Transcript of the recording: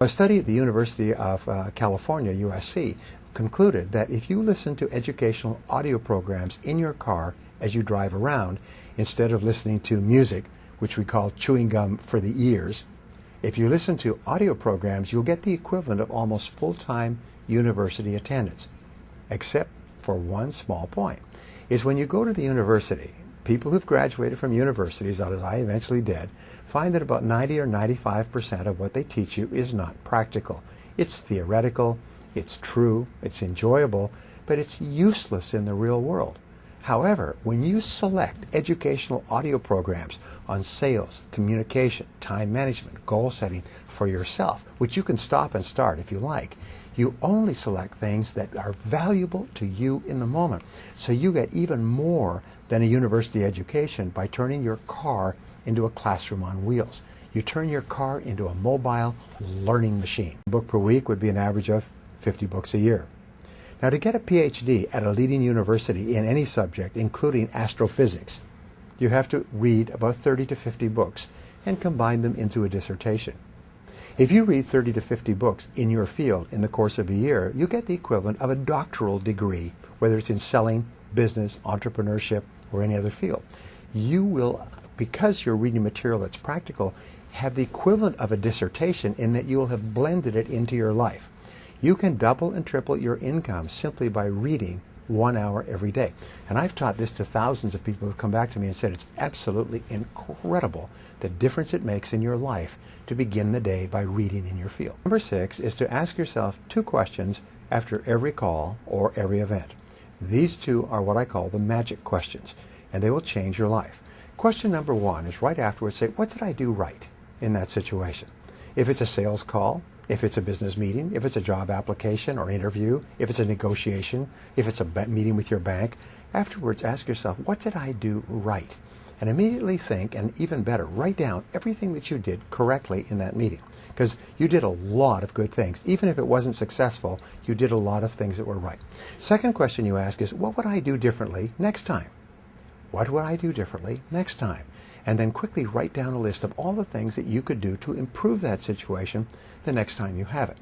A study at the University of California, USC, concluded that if you listen to educational audio programs in your car as you drive around, instead of listening to music, which we call chewing gum for the ears, if you listen to audio programs, you'll get the equivalent of almost full-time university attendance, except for one small point, is when you go to the university, people who've graduated from universities, as I eventually did, find that about 90 or 95% of what they teach you is not practical. It's theoretical, it's true, it's enjoyable, but it's useless in the real world. However, when you select educational audio programs on sales, communication, time management, goal setting for yourself, which you can stop and start if you like, you only select things that are valuable to you in the moment. So you get even more than a university education by turning your car into a classroom on wheels. You turn your car into a mobile learning machine. A book per week would be an average of 50 books a year. Now, to get a PhD at a leading university in any subject, including astrophysics, you have to read about 30 to 50 books and combine them into a dissertation. If you read 30 to 50 books in your field in the course of a year, you get the equivalent of a doctoral degree, whether it's in selling, business, entrepreneurship, or any other field. You will, because you're reading material that's practical, have the equivalent of a dissertation in that you will have blended it into your life. You can double and triple your income simply by reading 1 hour every day. And I've taught this to thousands of people who have come back to me and said it's absolutely incredible the difference it makes in your life to begin the day by reading in your field. Number 6 is to ask yourself 2 questions after every call or every event. These 2 are what I call the magic questions, and they will change your life. Question number 1 is right afterwards, say, what did I do right in that situation? If it's a sales call, if it's a business meeting, if it's a job application or interview, if it's a negotiation, if it's a meeting with your bank, afterwards ask yourself, what did I do right? And immediately think, and even better, write down everything that you did correctly in that meeting. Because you did a lot of good things. Even if it wasn't successful, you did a lot of things that were right. Second question you ask is, what would I do differently next time? What would I do differently next time? And then quickly write down a list of all the things that you could do to improve that situation the next time you have it.